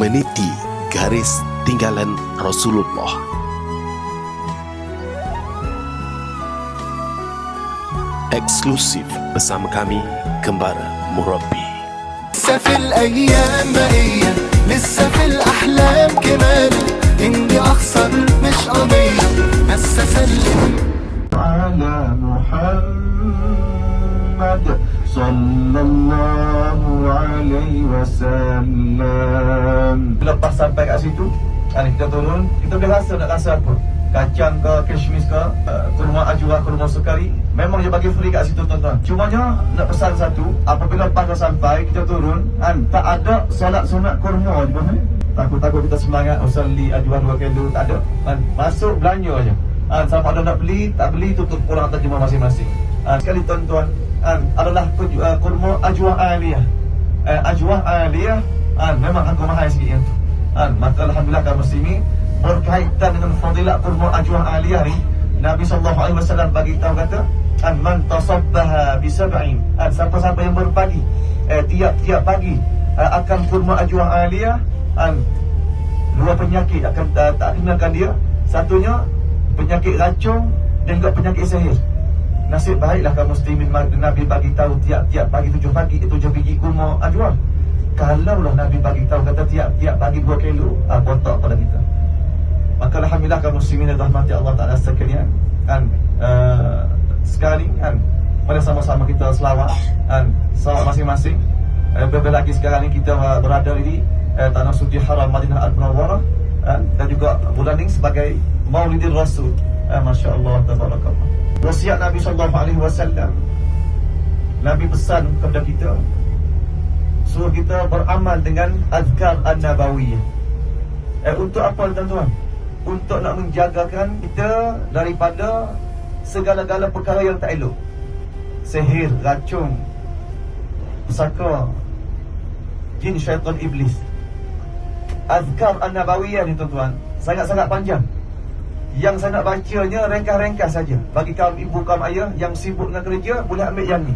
meniti garis tinggalan Rasulullah. Eksklusif bersama kami, Kembara Murabbi. لسه في الأيام بقية، لسه في الأحلام كمان، إني أخسر مش قضية، بس أسلم على محمد صلى الله عليه وسلم. Lepas sampai kat situ, kita turun, kita boleh rasa nak rasa apa, kacang ke, kismis ke, kurma ajwa, kurma sukari, memang dia bagi free kat situ tuan-tuan. Cumanya nak pesan satu, apabila lepas dah sampai, kita turun, tak ada solat sunat kurma di bawah ni. Takut-takut kita semangat usalli ajwa 2 kilo, tak ada. Masuk belanja aja. Sama ada nak beli, tak beli, tutup pulang atas jemaah masing-masing. Sekali tuan-tuan, adalah kurma ajwa aliyah. Ajwa aliyah, memang harga mahal sikit yang tu. Maka alhamdulillah kaum muslimin, berkaitan dengan fadilat kurma ajwa aliyah ni, Nabi SAW bagi tahu kata, man tasabbaha bi sab'in, siapa-siapa yang berpagi tiap-tiap pagi akan kurma ajwa aliyah, 2 penyakit akan tak kenakan dia. Satunya penyakit racun dan juga penyakit sihir. Nasib baiklah kaum muslimin, Nabi bagi tahu tiap-tiap pagi 7 biji kurma ajwa. Kalaulah Nabi bagi tahu kata tiap-tiap pagi 2 kilo, kotak pada kita. Maka alhamdulillah kaum muslimin dan rahmati Allah Ta'ala sekalian, sekarang mari sama-sama kita selawat, selawat masing-masing. Berbeza lagi sekarang ni kita berada di tanah suci haram Madinah Al-Munawwarah, dan juga bulan ini sebagai Maulidir Rasul. Masya Allah, tabarakallah. Wasiat Nabi SAW, Nabi pesan kepada kita, suruh kita beramal dengan azkar an-nabawiyah. Untuk apa tuan-tuan? Untuk nak menjagakan kita daripada segala-gala perkara yang tak elok, sihir, racun, pusaka, jin, syaitan, iblis. Azkar an-nabawiyah ni tuan-tuan sangat-sangat panjang. Yang saya nak bacanya ringkas-ringkas saja. Bagi kaum ibu, kaum ayah yang sibuk dengan kerja, boleh ambil yang ni.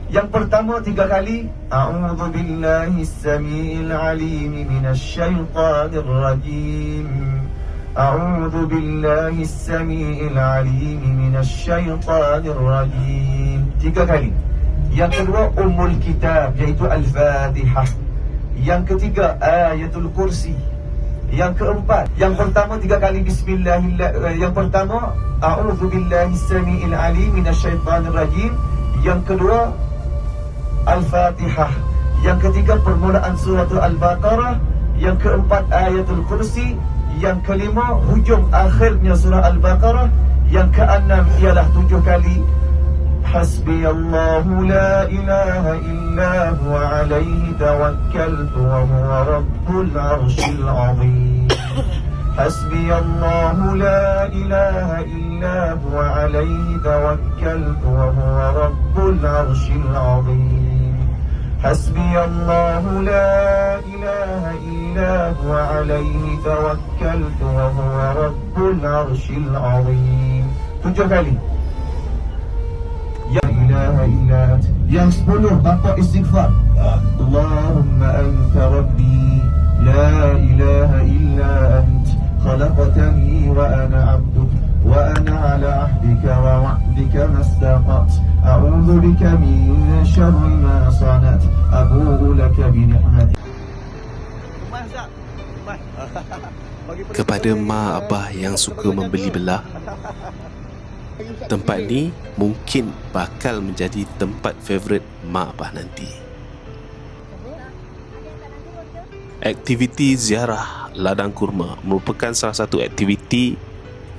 Yang pertama 3 kali, a'udzu billahis samiil alim minasy syaithanir rajim. A'udzu billahis samiil alim minasy syaithanir rajim. 3 kali. Yang kedua Ummul Kitab, iaitu Al-Fatihah. Yang ketiga Ayatul Kursi. Yang keempat, yang pertama 3 kali bismillahirrahmanirrahim. Yang pertama a'udzu billahis samiil alim minasy syaithanir rajim. Yang kedua Al-Fatihah. Yang ketiga permulaan surah Al-Baqarah. Yang keempat Ayatul Kursi. Yang kelima hujung akhirnya surah Al-Baqarah. Yang keenam ialah 7 kali Hasbiyallahu la ilaha illa huwa alaihi tawakkaltu wa huwa rabbul arshil azim. Hasbiyallahu la ilaha illa huwa alaihi tawakkaltu wa huwa rabbul arshil azim. Hasbiyallahu la ilaha illa huwa alaihi tawakkaltu wa huwa rabbul arshil azim. 7 kali. Ya ilaha illa anta. Yang 10 bapa istighfar. Allahumma anta rabbi la ilaha illa anta khalaqtani wa ana 'abduk wa ana 'ala 'ahdika wa wa'dika mastaqat. A'udzu bika min syarri ma sanat. Abu'u laka bi ni'mati. Kepada mak abah yang suka membeli belah, tempat ni mungkin bakal menjadi tempat favourite mak abah nanti. Aktiviti ziarah ladang kurma merupakan salah satu aktiviti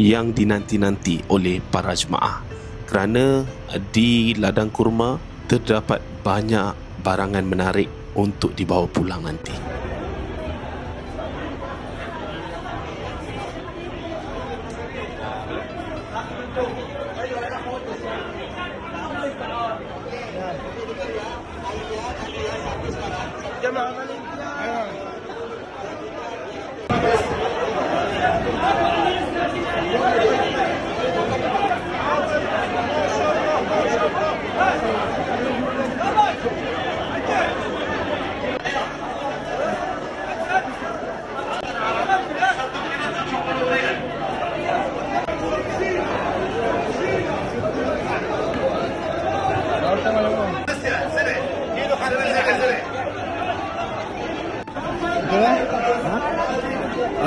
yang dinanti-nanti oleh para jemaah, kerana di ladang kurma terdapat banyak barangan menarik untuk dibawa pulang nanti.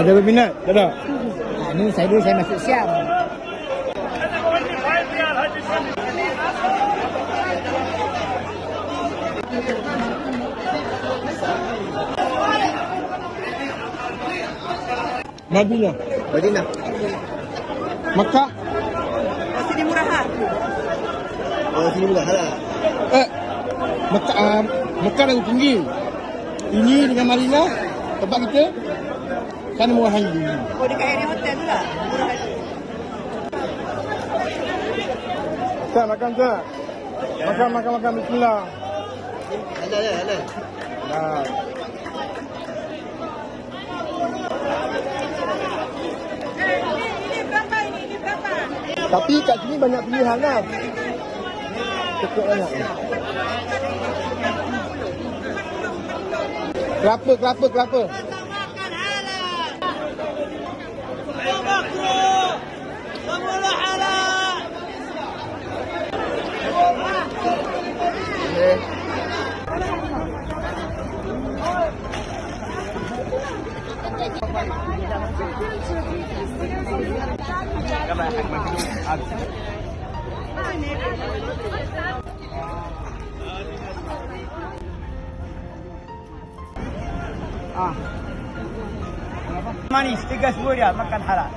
Ada berminat? Tak ada? Ini saya masuk siap. Madinah. Madinah. Makkah. Sini murahan. Oh, sini murahan lah. Makkah lagi tinggi. Ini dengan Madinah, tempat kita, sana murahan lagi. Oh, dekat area hotel tu lah. Murahan. Tak, makan tak? Makan. Bismillah. Halal. Nah. Ini berapa? Tapi kat sini banyak pilihan lah. Cukup banyak. Kelapa. Manis, 3 semua dia makan halal.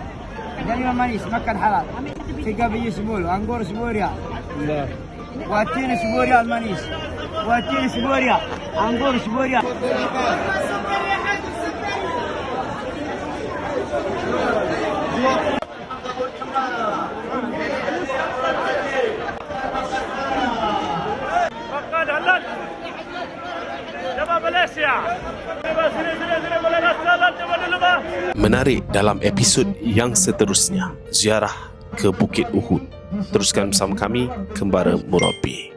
Jangan manis, makan halal. 3 biji semua, anggur semua dia. Watin semua dia manis. Watin semua dia, anggur semua dia. Makan halal. Coba Malaysia. Sini boleh rasa coba dulu bah. Menarik dalam episod yang seterusnya, ziarah ke Bukit Uhud. Teruskan bersama kami, Kembara Murabi.